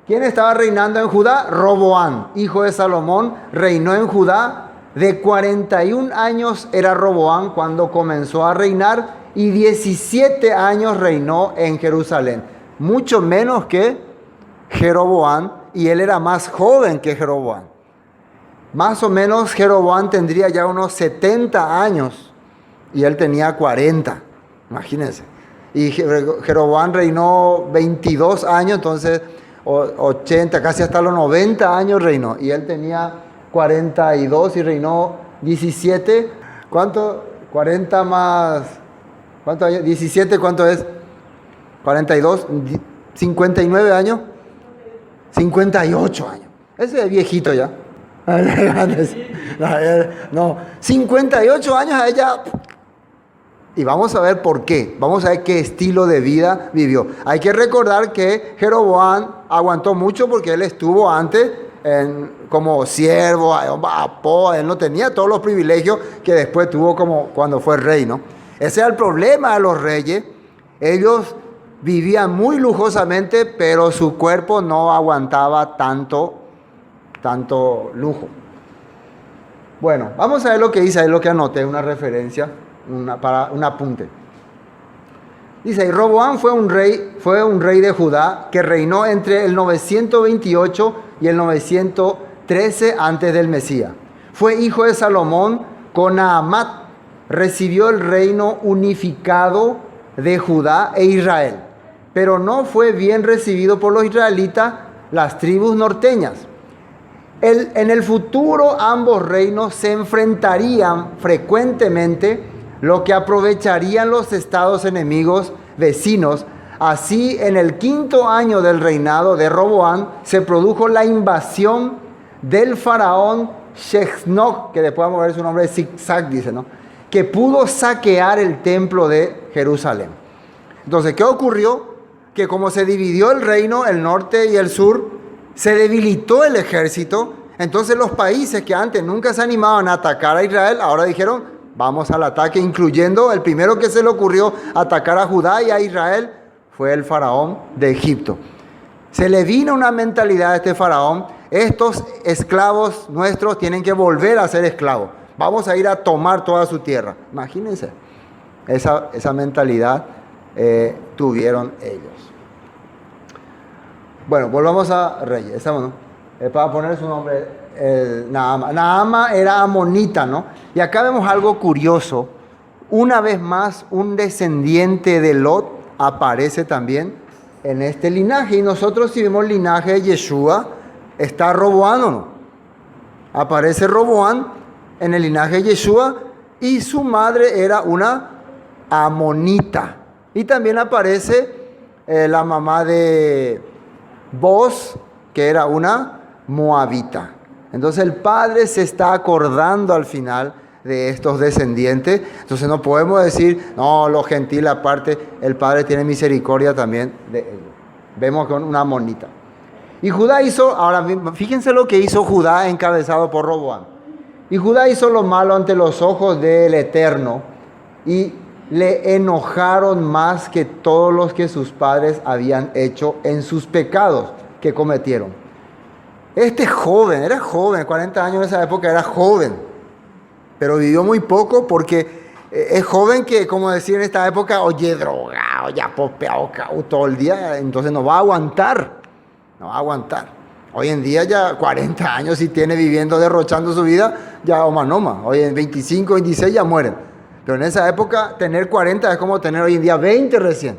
¿Quién estaba reinando en Judá? Roboam, hijo de Salomón, reinó en Judá. De 41 años era Roboam cuando comenzó a reinar, y 17 años reinó en Jerusalén. Mucho menos que Jeroboam, y él era más joven que Jeroboam. Más o menos Jeroboam tendría ya unos 70 años y él tenía 40. Imagínense. Y Jeroboam reinó 22 años, entonces 80, casi hasta los 90 años reinó. Y él tenía 42 y reinó 17. ¿Cuánto? 40 más... ¿Cuánto años? 17, ¿cuánto es? 42, 59 años. 58 años. Ese es viejito ya. No, 58 años a ella. Y vamos a ver por qué. Vamos a ver qué estilo de vida vivió. Hay que recordar que Jeroboam aguantó mucho porque él estuvo antes como siervo, él no tenía todos los privilegios que después tuvo como cuando fue rey, ¿no? Ese era el problema de los reyes. Ellos Vivía muy lujosamente, pero su cuerpo no aguantaba tanto lujo. Bueno, vamos a ver lo que dice ahí, lo que anoté, una referencia, para un apunte. Dice, y Roboam fue un rey de Judá que reinó entre el 928 y el 913 antes del Mesías. Fue hijo de Salomón con Naamat. Recibió el reino unificado de Judá e Israel, pero no fue bien recibido por los israelitas, las tribus norteñas. En el futuro ambos reinos se enfrentarían frecuentemente, lo que aprovecharían los estados enemigos vecinos. Así, en el 5º año del reinado de Roboam, se produjo la invasión del faraón Sheshnok, que después vamos a ver su nombre, Zigzag, dice, ¿no?, que pudo saquear el templo de Jerusalén. Entonces, ¿qué ocurrió? Que como se dividió el reino, el norte y el sur, se debilitó el ejército. Entonces los países que antes nunca se animaban a atacar a Israel, ahora dijeron, vamos al ataque, incluyendo el primero que se le ocurrió atacar a Judá y a Israel, fue el faraón de Egipto. Se le vino una mentalidad a este faraón: estos esclavos nuestros tienen que volver a ser esclavos. Vamos a ir a tomar toda su tierra. Imagínense, esa mentalidad tuvieron ellos. Bueno, volvamos a Reyes. ¿Estamos, no? Para poner su nombre, Naama. Naama era amonita, ¿no? Y acá vemos algo curioso. Una vez más, un descendiente de Lot aparece también en este linaje. Y nosotros, si vemos el linaje de Yeshua, está Roboam, ¿no? Aparece Roboam en el linaje de Yeshua, y su madre era una amonita. Y también aparece la mamá de Boz, que era una moabita. Entonces el padre se está acordando al final de estos descendientes. Entonces no podemos decir, no, los gentiles aparte, el padre tiene misericordia también de ellos. Vemos con una amonita. Y Judá hizo, ahora fíjense lo que hizo Judá encabezado por Roboam. Y Judá hizo lo malo ante los ojos del Eterno, y le enojaron más que todos los que sus padres habían hecho en sus pecados que cometieron. Este joven, era joven, 40 años en esa época, era joven, pero vivió muy poco, porque es joven que, como decir en esta época, oye, drogado, ya popeado todo el día, entonces no va a aguantar. Hoy en día ya 40 años si tiene viviendo, derrochando su vida, ya oma. Hoy en 25, 26 ya mueren. Pero en esa época tener 40 es como tener hoy en día 20 recién.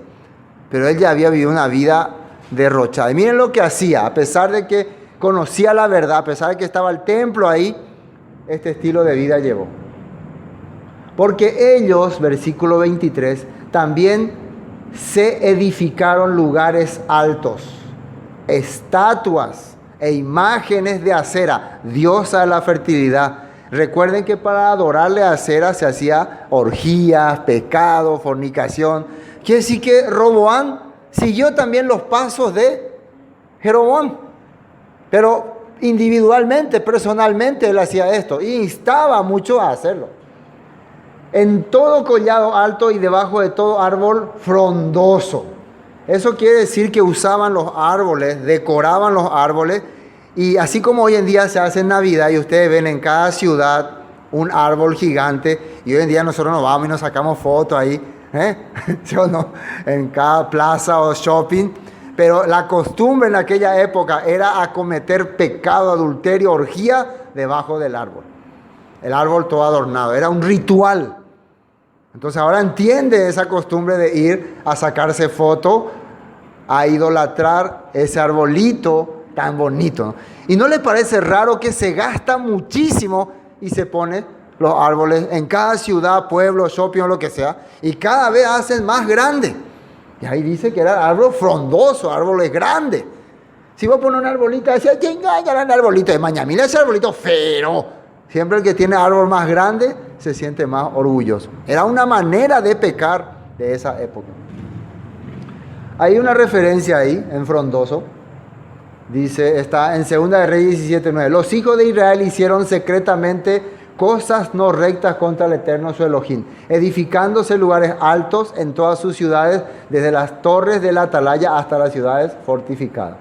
Pero él ya había vivido una vida derrochada. Y miren lo que hacía, a pesar de que conocía la verdad, a pesar de que estaba el templo ahí, este estilo de vida llevó. Porque ellos, versículo 23, también se edificaron lugares altos, estatuas e imágenes de Acera, diosa de la fertilidad. Recuerden que para adorarle a Acera se hacía orgías, pecado, fornicación. Quiere decir que Roboam siguió también los pasos de Jeroboam, pero individualmente, personalmente él hacía esto y instaba mucho a hacerlo. En todo collado alto y debajo de todo árbol frondoso. Eso quiere decir que usaban los árboles, decoraban los árboles, y así como hoy en día se hace en Navidad y ustedes ven en cada ciudad un árbol gigante, y hoy en día nosotros nos vamos y nos sacamos fotos ahí, ¿sí o no? En cada plaza o shopping, pero la costumbre en aquella época era acometer pecado, adulterio, orgía debajo del árbol. El árbol todo adornado, era un ritual. Entonces ahora entiende esa costumbre de ir a sacarse foto, a idolatrar ese arbolito tan bonito, ¿no? Y no le parece raro que se gasta muchísimo y se pone los árboles en cada ciudad, pueblo, shopping o lo que sea, y cada vez hacen más grande. Y ahí dice que era árbol frondoso, árboles grandes. Si vos pones un arbolito, decía, ¿quién gana el arbolito de mañana? Mira ese arbolito feo. Siempre el que tiene árbol más grande se siente más orgulloso. Era una manera de pecar de esa época. Hay una referencia ahí en frondoso. Dice, está en 2 de Reyes 17:9. Los hijos de Israel hicieron secretamente cosas no rectas contra el Eterno su Elohim, edificándose lugares altos en todas sus ciudades, desde las torres de la atalaya hasta las ciudades fortificadas.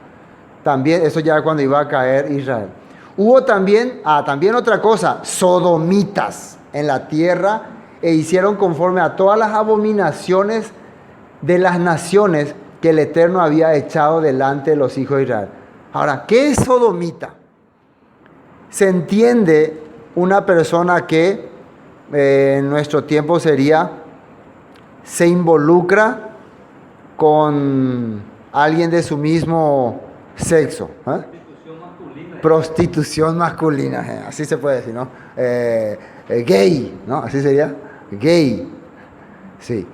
También, eso ya cuando iba a caer Israel. Hubo también otra cosa, sodomitas en la tierra, e hicieron conforme a todas las abominaciones de las naciones que el Eterno había echado delante de los hijos de Israel. Ahora, ¿qué es sodomita? Se entiende una persona que en nuestro tiempo se involucra con alguien de su mismo sexo. Prostitución masculina, así se puede decir, ¿no? Gay, ¿no? Así sería, gay, sí.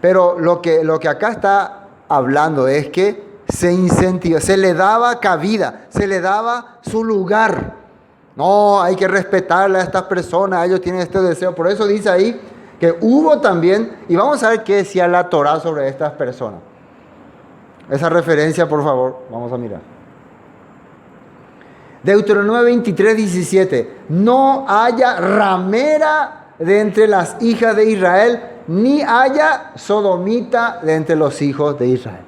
Pero lo que acá está hablando es que se incentiva, se le daba cabida, se le daba su lugar. No, hay que respetarle a estas personas, ellos tienen este deseo. Por eso dice ahí que hubo también, y vamos a ver qué decía la Torá sobre estas personas. Esa referencia, por favor, vamos a mirar. Deuteronomio 23, 17. No haya ramera de entre las hijas de Israel, ni haya sodomita de entre los hijos de Israel.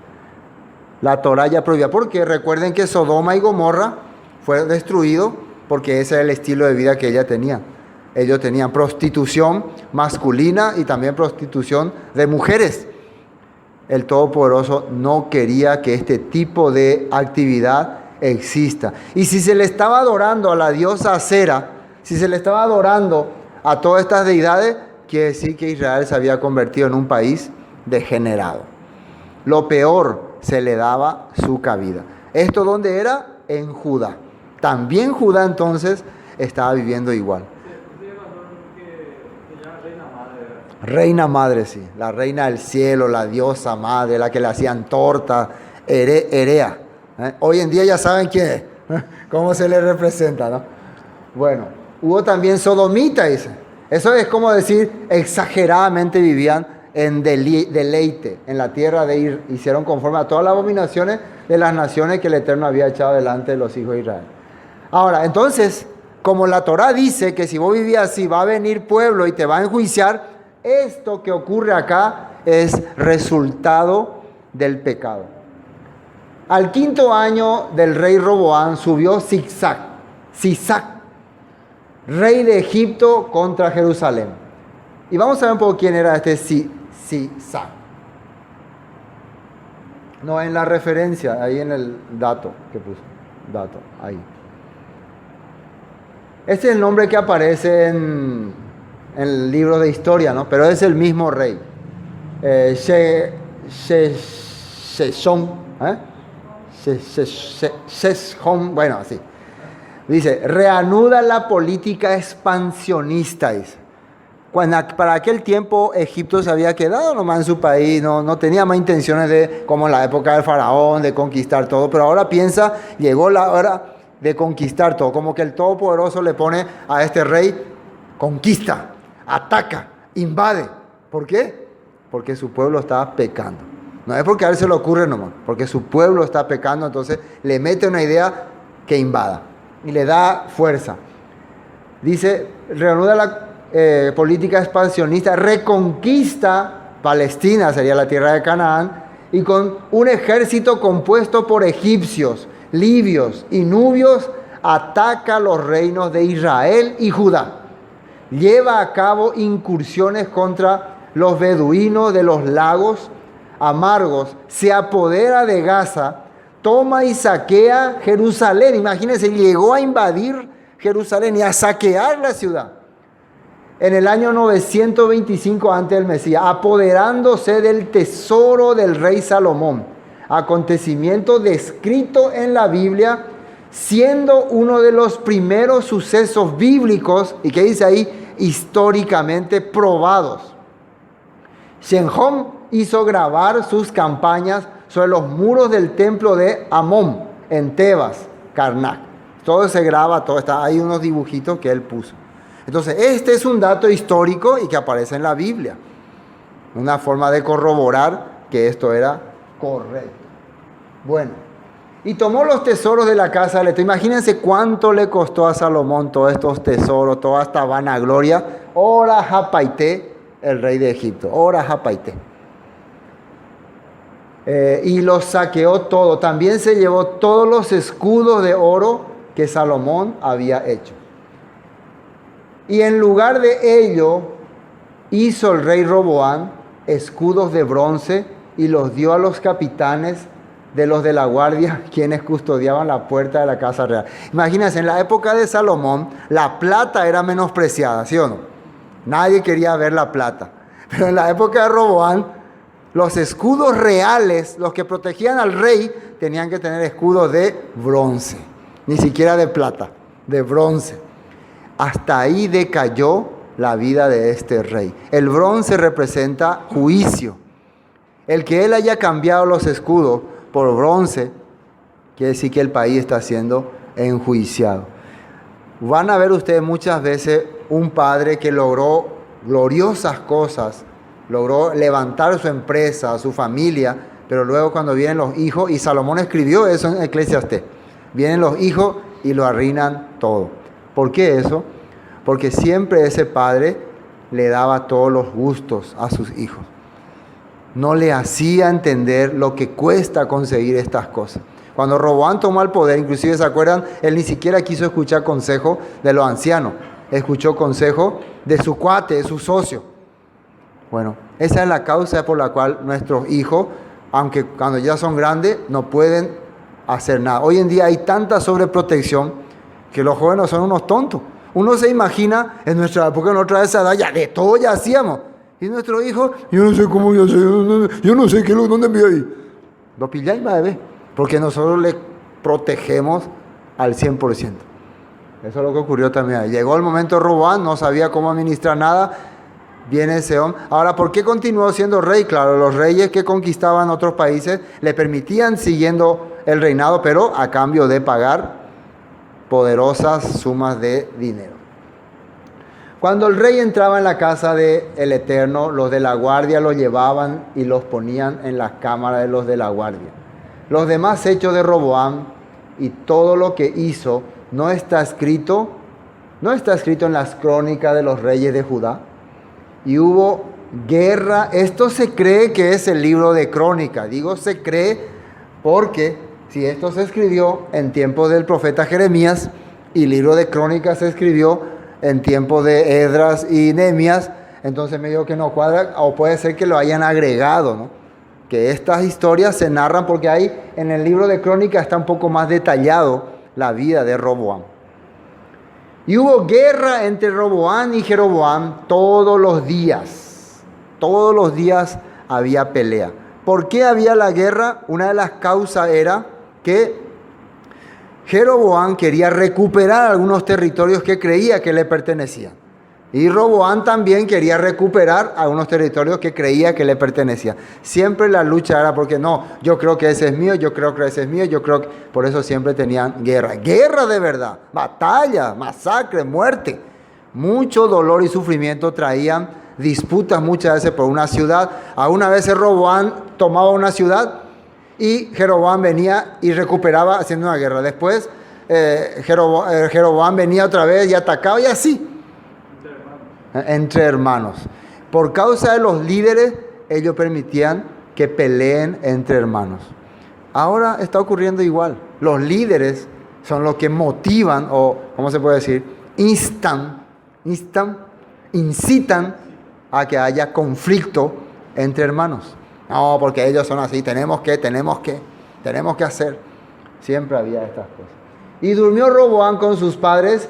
La Torá ya prohibía, porque recuerden que Sodoma y Gomorra fue destruido porque ese era el estilo de vida que ellos tenían prostitución masculina y también prostitución de mujeres. El Todopoderoso no quería que este tipo de actividad exista. Y si se le estaba adorando a la diosa Acera, si se le estaba adorando a todas estas deidades, quiere decir que Israel se había convertido en un país degenerado. Lo peor, se le daba su cabida. ¿Esto dónde era? En Judá. También Judá entonces estaba viviendo igual. Reina madre, sí. La reina del cielo, la diosa madre, la que le hacían torta, Erea. Hoy en día ya saben quién es, cómo se le representa, ¿no? Bueno, hubo también sodomita, dice. Eso es como decir, exageradamente vivían en deleite en la tierra de Ir. Hicieron conforme a todas las abominaciones de las naciones que el Eterno había echado delante de los hijos de Israel. Ahora, entonces, como la Torá dice que si vos vivías así, va a venir pueblo y te va a enjuiciar, esto que ocurre acá es resultado del pecado. Al 5.º año del rey Roboán subió Sisac, rey de Egipto, contra Jerusalén. Y vamos a ver un poco quién era este Sisac. No, en la referencia, ahí en el dato que puso. Dato, ahí. Este es el nombre que aparece en el libro de historia, ¿no? Pero es el mismo rey. Bueno, así. Dice, reanuda la política expansionista, dice. Para aquel tiempo Egipto se había quedado nomás en su país, no tenía más intenciones de, como en la época del faraón, de conquistar todo, pero ahora piensa, llegó la hora de conquistar todo, como que el Todopoderoso le pone a este rey, conquista, ataca, invade. ¿Por qué? Porque su pueblo estaba pecando. No es porque a él se le ocurre nomás, porque su pueblo está pecando, entonces le mete una idea que invada y le da fuerza. Dice, reanuda la política expansionista, reconquista Palestina, sería la tierra de Canaán, y con un ejército compuesto por egipcios, libios y nubios, ataca los reinos de Israel y Judá. Lleva a cabo incursiones contra los beduinos de los lagos amargos, se apodera de Gaza, toma y saquea Jerusalén. Imagínense, llegó a invadir Jerusalén y a saquear la ciudad. En el año 925 antes del Mesías, apoderándose del tesoro del rey Salomón. Acontecimiento descrito en la Biblia, siendo uno de los primeros sucesos bíblicos, y que dice ahí, históricamente probados. Shenhom hizo grabar sus campañas sobre los muros del templo de Amón, en Tebas, Karnak. Todo se graba, todo está, hay unos dibujitos que él puso. Entonces, este es un dato histórico y que aparece en la Biblia. Una forma de corroborar que esto era correcto. Bueno, y tomó los tesoros de la casa del Eterno. Imagínense cuánto le costó a Salomón todos estos tesoros, toda esta vanagloria. Ora Japaité, el rey de Egipto. Ora Japaité. Y los saqueó todo. También se llevó todos los escudos de oro que Salomón había hecho. Y en lugar de ello, hizo el rey Roboam escudos de bronce y los dio a los capitanes de los de la guardia, quienes custodiaban la puerta de la casa real. Imagínense, en la época de Salomón, la plata era menospreciada, ¿sí o no? Nadie quería ver la plata. Pero en la época de Roboam, los escudos reales, los que protegían al rey, tenían que tener escudos de bronce, ni siquiera de plata, de bronce. Hasta ahí decayó la vida de este rey. El bronce representa juicio. El que él haya cambiado los escudos por bronce, quiere decir que el país está siendo enjuiciado. Van a ver ustedes muchas veces un padre que logró gloriosas cosas, logró levantar su empresa, su familia, pero luego cuando vienen los hijos, y Salomón escribió eso en Eclesiastés, vienen los hijos y lo arruinan todo. ¿Por qué eso? Porque siempre ese padre le daba todos los gustos a sus hijos. No le hacía entender lo que cuesta conseguir estas cosas. Cuando Roboam tomó el poder, inclusive se acuerdan, él ni siquiera quiso escuchar consejo de los ancianos. Escuchó consejo de su cuate, de su socio. Bueno, esa es la causa por la cual nuestros hijos, aunque cuando ya son grandes, no pueden hacer nada. Hoy en día hay tanta sobreprotección que los jóvenes son unos tontos. Uno se imagina, en nuestra época, en otra esa edad, ya de todo ya hacíamos. Y nuestro hijo, yo no sé cómo voy a hacer, yo no sé qué, dónde me voy a ir. Lo pilláis, bebé, porque nosotros le protegemos al 100%. Eso es lo que ocurrió también. Llegó el momento de Roboam, no sabía cómo administrar nada. Viene ese hombre. Ahora, ¿por qué continuó siendo rey? Claro, los reyes que conquistaban otros países le permitían siguiendo el reinado, pero a cambio de pagar poderosas sumas de dinero. Cuando el rey entraba en la casa del Eterno, los de la guardia lo llevaban y los ponían en las cámaras de los de la guardia. Los demás hechos de Roboam y todo lo que hizo no está escrito en las crónicas de los reyes de Judá. Y hubo guerra. Esto se cree que es el libro de Crónicas. Digo se cree porque si esto se escribió en tiempos del profeta Jeremías y el libro de Crónicas se escribió en tiempos de Esdras y Nehemías, entonces medio que no cuadra, o puede ser que lo hayan agregado, ¿no? Que estas historias se narran porque ahí en el libro de Crónicas está un poco más detallado la vida de Roboam. Y hubo guerra entre Roboam y Jeroboam todos los días. Todos los días había pelea. ¿Por qué había la guerra? Una de las causas era que Jeroboam quería recuperar algunos territorios que creía que le pertenecían. Y Roboam también quería recuperar algunos territorios que creía que le pertenecían. Siempre la lucha era porque no, yo creo que ese es mío, yo creo que ese es mío, yo creo que... Por eso siempre tenían guerra. Guerra de verdad, batalla, masacre, muerte. Mucho dolor y sufrimiento traían disputas muchas veces por una ciudad. Algunas veces Roboam tomaba una ciudad y Jeroboam venía y recuperaba haciendo una guerra. Después Jeroboam venía otra vez y atacaba y así. Entre hermanos. Por causa de los líderes, ellos permitían que peleen entre hermanos. Ahora está ocurriendo igual. Los líderes son los que motivan, o ¿cómo se puede decir? Incitan a que haya conflicto entre hermanos. No, porque ellos son así, tenemos que hacer. Siempre había estas cosas. Y durmió Roboam con sus padres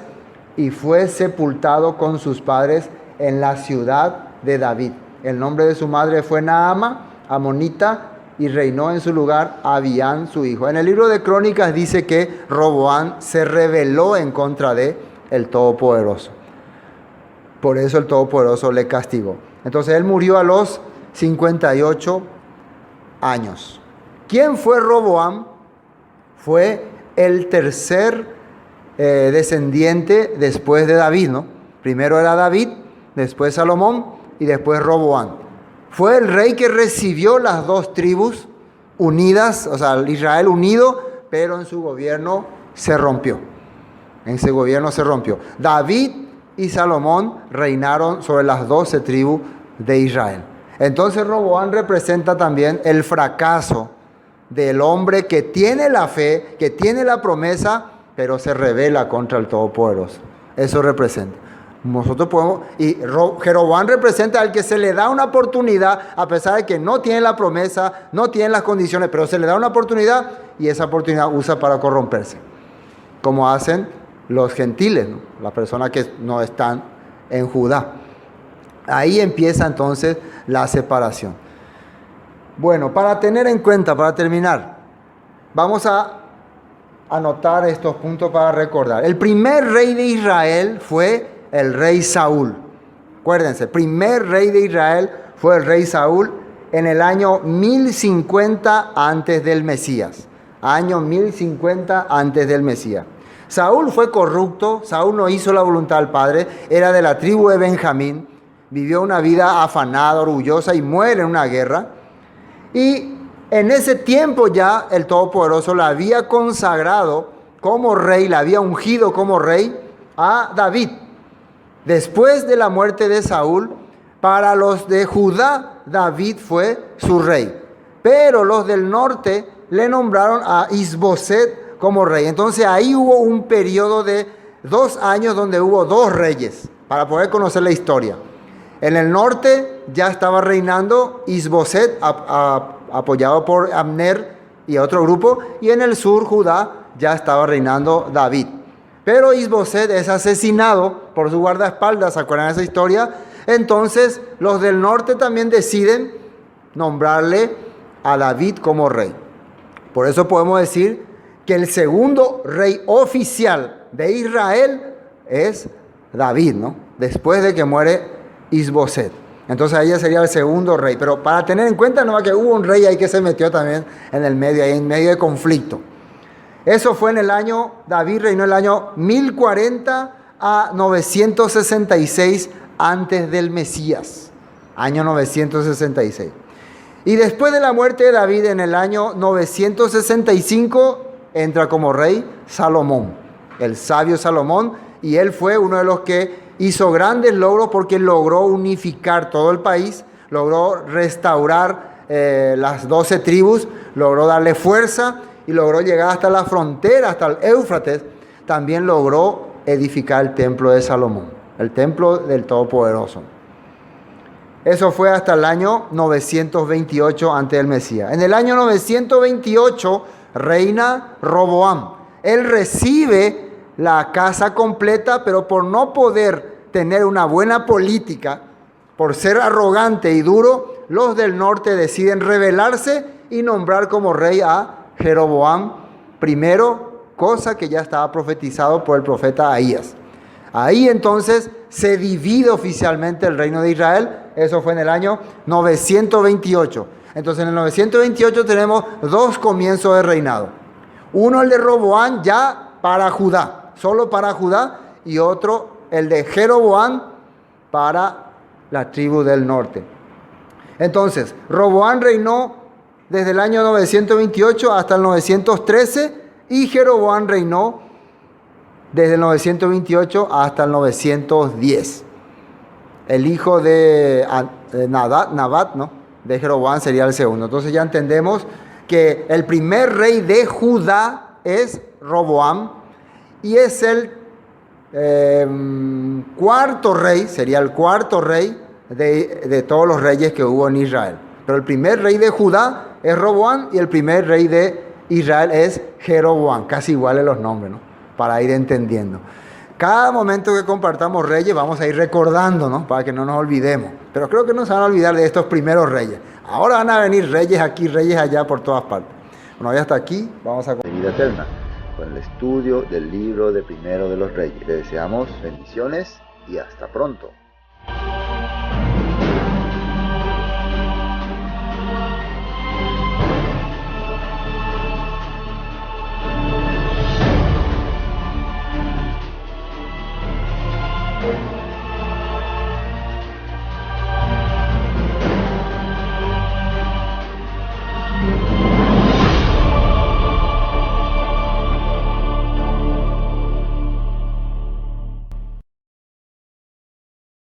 y fue sepultado con sus padres en la ciudad de David. El nombre de su madre fue Naama, amonita, y reinó en su lugar Abián, su hijo. En el libro de Crónicas dice que Roboam se rebeló en contra de el Todopoderoso. Por eso el Todopoderoso le castigó. Entonces él murió a los 58 años. ¿Quién fue Roboam? Fue el tercer descendiente después de David, ¿no? Primero era David, después Salomón y después Roboam. Fue el rey que recibió las dos tribus unidas, o sea, Israel unido, pero en su gobierno se rompió. En su gobierno se rompió. David y Salomón reinaron sobre las 12 tribus de Israel. Entonces Roboam representa también el fracaso del hombre que tiene la fe, que tiene la promesa, pero se rebela contra el Todopoderoso. Eso representa. Nosotros podemos, y Jeroboam representa al que se le da una oportunidad, a pesar de que no tiene la promesa, no tiene las condiciones, pero se le da una oportunidad y esa oportunidad usa para corromperse, como hacen los gentiles, ¿no? Las personas que no están en Judá. Ahí empieza entonces la separación. Bueno, para tener en cuenta, para terminar, vamos a anotar estos puntos para recordar. El primer rey de Israel fue el rey Saúl. Acuérdense, el primer rey de Israel fue el rey Saúl en el año 1050 antes del Mesías. Año 1050 antes del Mesías. Saúl fue corrupto, Saúl no hizo la voluntad del Padre, era de la tribu de Benjamín, vivió una vida afanada, orgullosa y muere en una guerra. Y en ese tiempo ya el Todopoderoso la había consagrado como rey, la había ungido como rey a David. Después de la muerte de Saúl, para los de Judá, David fue su rey. Pero los del norte le nombraron a Isboset como rey. Entonces ahí hubo un periodo de 2 años donde hubo 2 reyes, para poder conocer la historia. En el norte ya estaba reinando Isboset, apoyado por Abner y otro grupo, y en el sur Judá ya estaba reinando David. Pero Isboset es asesinado por su guardaespaldas, ¿se acuerdan de esa historia? Entonces los del norte también deciden nombrarle a David como rey. Por eso podemos decir que el segundo rey oficial de Israel es David, ¿no? Después de que muere Isboset. Entonces ella sería el segundo rey. Pero para tener en cuenta, no, que hubo un rey ahí que se metió también en el medio, ahí en medio de conflicto. Eso fue en el año, David reinó el año 1040 a 966 antes del Mesías. Año 966. Y después de la muerte de David en el año 965 entra como rey Salomón, el sabio Salomón, y él fue uno de los que hizo grandes logros porque logró unificar todo el país, logró restaurar las 12 tribus, logró darle fuerza y logró llegar hasta la frontera, hasta el Éufrates. También logró edificar el templo de Salomón, el templo del Todopoderoso. Eso fue hasta el año 928 antes del Mesías. En el año 928 reina Roboam. Él recibe la casa completa, pero por no poder tener una buena política, por ser arrogante y duro, los del norte deciden rebelarse y nombrar como rey a Jeroboam primero, cosa que ya estaba profetizado por el profeta Ahías. Ahí entonces se divide oficialmente el reino de Israel. Eso fue en el año 928. Entonces en el 928 tenemos 2 comienzos de reinado. Uno el de Roboam ya para Judá, solo para Judá, y otro el de Jeroboam para la tribu del norte. Entonces Roboam reinó desde el año 928 hasta el 913 y Jeroboam reinó desde el 928 hasta el 910. El hijo de Nabat, ¿no?, de Jeroboam sería el segundo. Entonces ya entendemos que el primer rey de Judá es Roboam y es el cuarto rey, sería el cuarto rey de todos los reyes que hubo en Israel. Pero el primer rey de Judá es Roboam y el primer rey de Israel es Jeroboam. Casi iguales los nombres, ¿no?, para ir entendiendo. Cada momento que compartamos reyes vamos a ir recordando, ¿no?, para que no nos olvidemos. Pero creo que no se van a olvidar de estos primeros reyes. Ahora van a venir reyes aquí, reyes allá, por todas partes. Bueno, ya hasta aquí vamos a... De vida eterna, con el estudio del libro de Primero de los Reyes. Le deseamos bendiciones y hasta pronto.